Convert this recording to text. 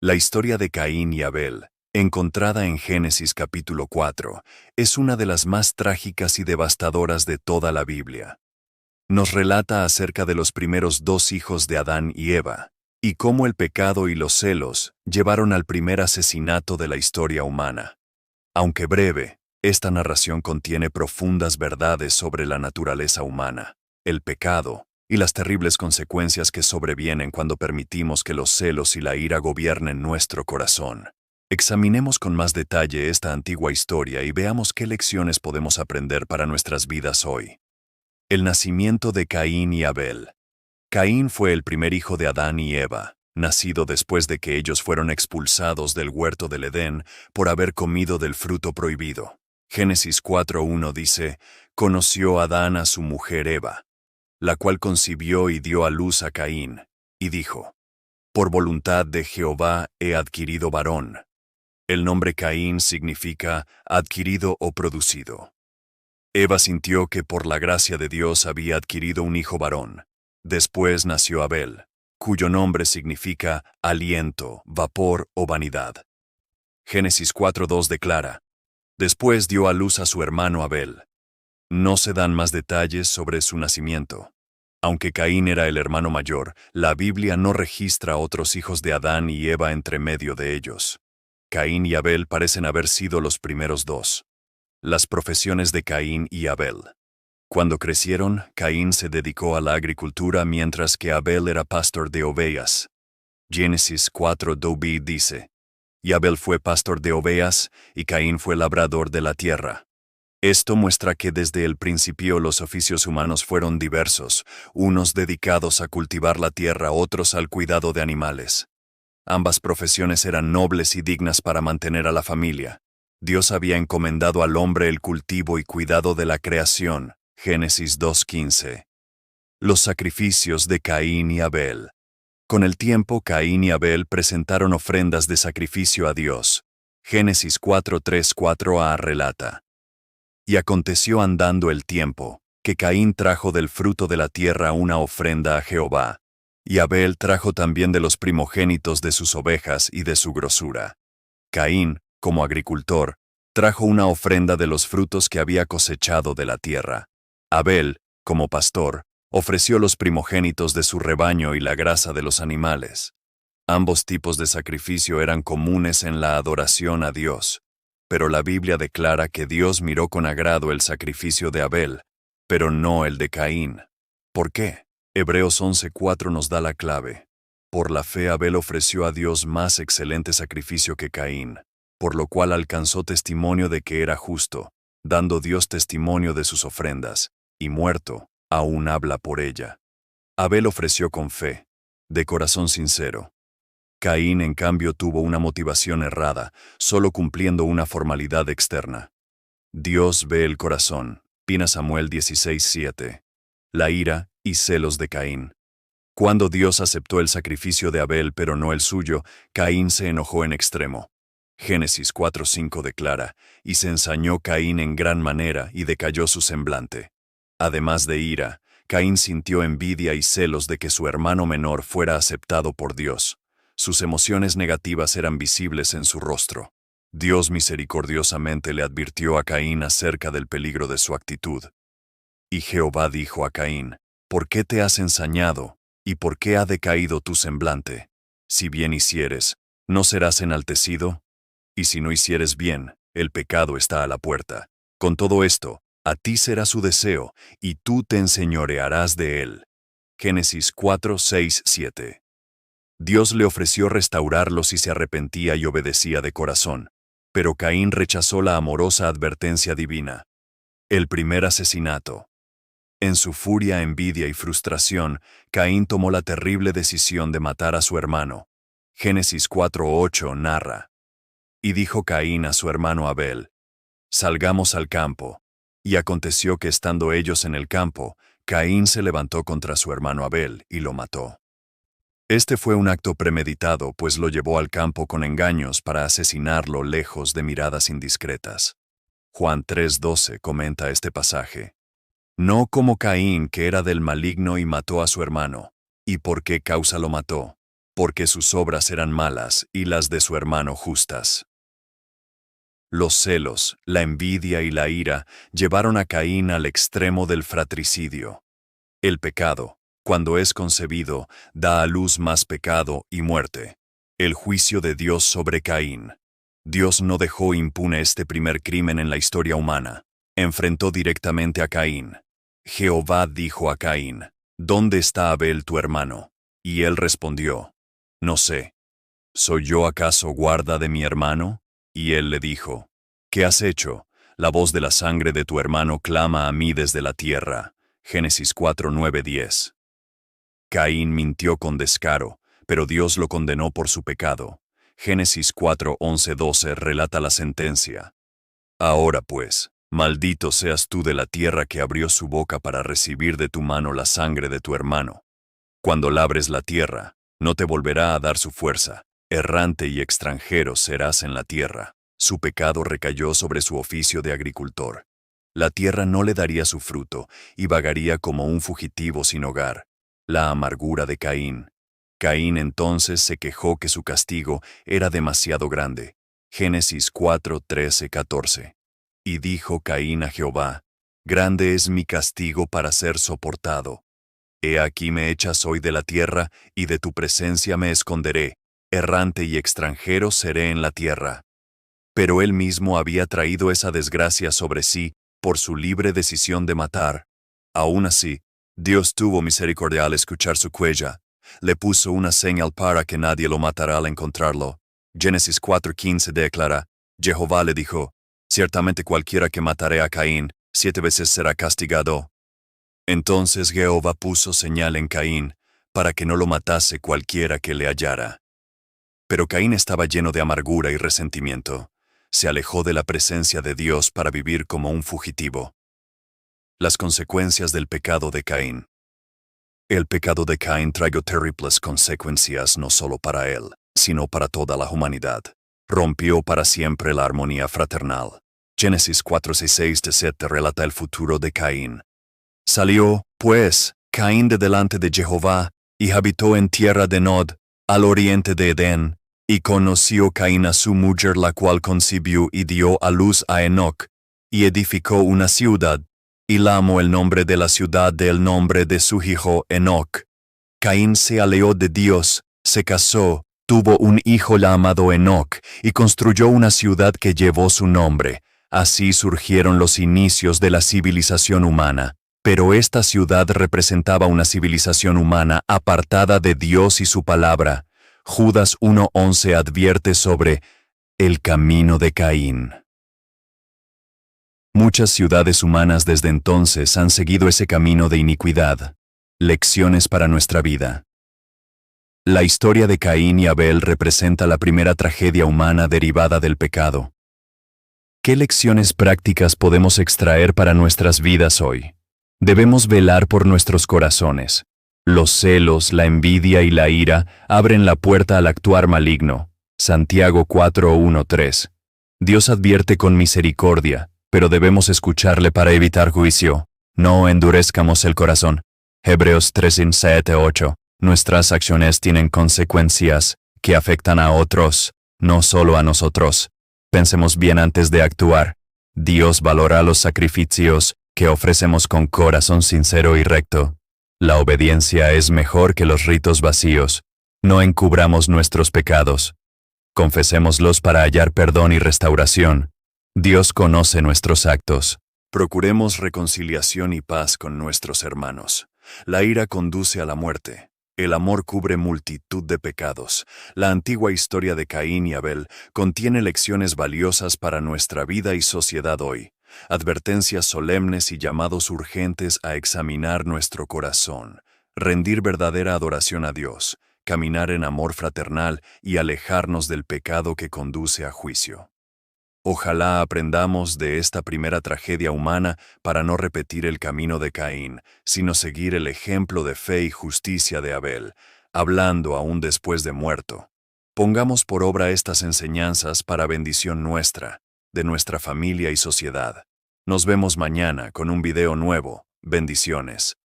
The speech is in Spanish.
La historia de Caín y Abel, encontrada en Génesis capítulo 4, es una de las más trágicas y devastadoras de toda la Biblia. Nos relata acerca de los primeros dos hijos de Adán y Eva, y cómo el pecado y los celos llevaron al primer asesinato de la historia humana. Aunque breve, esta narración contiene profundas verdades sobre la naturaleza humana, el pecado, y las terribles consecuencias que sobrevienen cuando permitimos que los celos y la ira gobiernen nuestro corazón. Examinemos con más detalle esta antigua historia y veamos qué lecciones podemos aprender para nuestras vidas hoy. El nacimiento de Caín y Abel. Caín fue el primer hijo de Adán y Eva, nacido después de que ellos fueron expulsados del huerto del Edén por haber comido del fruto prohibido. Génesis 4:1 dice, «Conoció Adán a su mujer Eva, la cual concibió y dio a luz a Caín, y dijo, por voluntad de Jehová he adquirido varón». El nombre Caín significa adquirido o producido. Eva sintió que por la gracia de Dios había adquirido un hijo varón. Después nació Abel, cuyo nombre significa aliento, vapor o vanidad. Génesis 4:2 declara, después dio a luz a su hermano Abel. No se dan más detalles sobre su nacimiento. Aunque Caín era el hermano mayor, la Biblia no registra otros hijos de Adán y Eva entre medio de ellos. Caín y Abel parecen haber sido los primeros dos. Las profesiones de Caín y Abel. Cuando crecieron, Caín se dedicó a la agricultura mientras que Abel era pastor de ovejas. Génesis 4:2b dice, y Abel fue pastor de ovejas y Caín fue labrador de la tierra. Esto muestra que desde el principio los oficios humanos fueron diversos, unos dedicados a cultivar la tierra, otros al cuidado de animales. Ambas profesiones eran nobles y dignas para mantener a la familia. Dios había encomendado al hombre el cultivo y cuidado de la creación. Génesis 2:15. Los sacrificios de Caín y Abel. Con el tiempo, Caín y Abel presentaron ofrendas de sacrificio a Dios. Génesis 4:3-4a relata. Y aconteció andando el tiempo, que Caín trajo del fruto de la tierra una ofrenda a Jehová, y Abel trajo también de los primogénitos de sus ovejas y de su grosura. Caín, como agricultor, trajo una ofrenda de los frutos que había cosechado de la tierra. Abel, como pastor, ofreció los primogénitos de su rebaño y la grasa de los animales. Ambos tipos de sacrificio eran comunes en la adoración a Dios, pero la Biblia declara que Dios miró con agrado el sacrificio de Abel, pero no el de Caín. ¿Por qué? Hebreos 11:4 nos da la clave. Por la fe Abel ofreció a Dios más excelente sacrificio que Caín, por lo cual alcanzó testimonio de que era justo, dando Dios testimonio de sus ofrendas, y muerto, aún habla por ella. Abel ofreció con fe, de corazón sincero. Caín, en cambio, tuvo una motivación errada, solo cumpliendo una formalidad externa. Dios ve el corazón. 1 Samuel 16:7. La ira y celos de Caín. Cuando Dios aceptó el sacrificio de Abel pero no el suyo, Caín se enojó en extremo. Génesis 4:5 declara, y se ensañó Caín en gran manera y decayó su semblante. Además de ira, Caín sintió envidia y celos de que su hermano menor fuera aceptado por Dios. Sus emociones negativas eran visibles en su rostro. Dios misericordiosamente le advirtió a Caín acerca del peligro de su actitud. Y Jehová dijo a Caín, ¿por qué te has ensañado, y por qué ha decaído tu semblante? Si bien hicieres, ¿no serás enaltecido? Y si no hicieres bien, el pecado está a la puerta. Con todo esto, a ti será su deseo, y tú te enseñorearás de él. Génesis 4:6-7. Dios le ofreció restaurarlo si se arrepentía y obedecía de corazón, pero Caín rechazó la amorosa advertencia divina. El primer asesinato. En su furia, envidia y frustración, Caín tomó la terrible decisión de matar a su hermano. Génesis 4:8 narra. Y dijo Caín a su hermano Abel, salgamos al campo. Y aconteció que estando ellos en el campo, Caín se levantó contra su hermano Abel y lo mató. Este fue un acto premeditado, pues lo llevó al campo con engaños para asesinarlo lejos de miradas indiscretas. Juan 3:12 comenta este pasaje. No como Caín, que era del maligno y mató a su hermano. ¿Y por qué causa lo mató? porque sus obras eran malas y las de su hermano justas. Los celos, la envidia y la ira llevaron a Caín al extremo del fratricidio. El pecado, cuando es concebido, da a luz más pecado y muerte. El juicio de Dios sobre Caín. Dios no dejó impune este primer crimen en la historia humana. Enfrentó directamente a Caín. Jehová dijo a Caín, ¿dónde está Abel tu hermano? Y él respondió, no sé. ¿Soy yo acaso guarda de mi hermano? Y él le dijo, ¿qué has hecho? La voz de la sangre de tu hermano clama a mí desde la tierra. Génesis 4, 9, 10. Caín mintió con descaro, pero Dios lo condenó por su pecado. Génesis 4, 11, 12 relata la sentencia. Ahora pues, maldito seas tú de la tierra que abrió su boca para recibir de tu mano la sangre de tu hermano. Cuando labres la tierra, no te volverá a dar su fuerza. Errante y extranjero serás en la tierra. Su pecado recayó sobre su oficio de agricultor. La tierra no le daría su fruto, y vagaría como un fugitivo sin hogar. La amargura de Caín. Caín entonces se quejó que su castigo era demasiado grande. Génesis 4, 13, 14. Y dijo Caín a Jehová, grande es mi castigo para ser soportado. He aquí me echas hoy de la tierra, y de tu presencia me esconderé. Errante y extranjero seré en la tierra. Pero él mismo había traído esa desgracia sobre sí, por su libre decisión de matar. Aún así, Dios tuvo misericordia al escuchar su queja. Le puso una señal para que nadie lo matara al encontrarlo. Génesis 4:15 declara, Jehová le dijo, ciertamente cualquiera que matare a Caín, 7 veces será castigado. Entonces Jehová puso señal en Caín, para que no lo matase cualquiera que le hallara. Pero Caín estaba lleno de amargura y resentimiento. Se alejó de la presencia de Dios para vivir como un fugitivo. Las consecuencias del pecado de Caín. El pecado de Caín trajo terribles consecuencias no solo para él, sino para toda la humanidad. Rompió para siempre la armonía fraternal. Génesis 4:6-7 relata el futuro de Caín. Salió, pues, Caín de delante de Jehová, y habitó en tierra de Nod, al oriente de Edén, y conoció Caín a su mujer, la cual concibió y dio a luz a Enoc, y edificó una ciudad, y llamó el nombre de la ciudad del nombre de su hijo Enoc. Caín se alejó de Dios, se casó, tuvo un hijo llamado Enoc, y construyó una ciudad que llevó su nombre. Así surgieron los inicios de la civilización humana. Pero esta ciudad representaba una civilización humana apartada de Dios y su palabra. Judas 1:11 advierte sobre el camino de Caín. Muchas ciudades humanas desde entonces han seguido ese camino de iniquidad. Lecciones para nuestra vida. La historia de Caín y Abel representa la primera tragedia humana derivada del pecado. ¿Qué lecciones prácticas podemos extraer para nuestras vidas hoy? Debemos velar por nuestros corazones. Los celos, la envidia y la ira abren la puerta al actuar maligno. Santiago 4:1-3. Dios advierte con misericordia, pero debemos escucharle para evitar juicio. No endurezcamos el corazón. Hebreos 3:7-8. Nuestras acciones tienen consecuencias que afectan a otros, no solo a nosotros. Pensemos bien antes de actuar. Dios valora los sacrificios que ofrecemos con corazón sincero y recto. La obediencia es mejor que los ritos vacíos. No encubramos nuestros pecados. Confesémoslos para hallar perdón y restauración. Dios conoce nuestros actos. Procuremos reconciliación y paz con nuestros hermanos. La ira conduce a la muerte. El amor cubre multitud de pecados. La antigua historia de Caín y Abel contiene lecciones valiosas para nuestra vida y sociedad hoy. Advertencias solemnes y llamados urgentes a examinar nuestro corazón, rendir verdadera adoración a Dios, caminar en amor fraternal y alejarnos del pecado que conduce a juicio. Ojalá aprendamos de esta primera tragedia humana para no repetir el camino de Caín, sino seguir el ejemplo de fe y justicia de Abel, hablando aún después de muerto. Pongamos por obra estas enseñanzas para bendición nuestra, de nuestra familia y sociedad. Nos vemos mañana con un video nuevo. Bendiciones.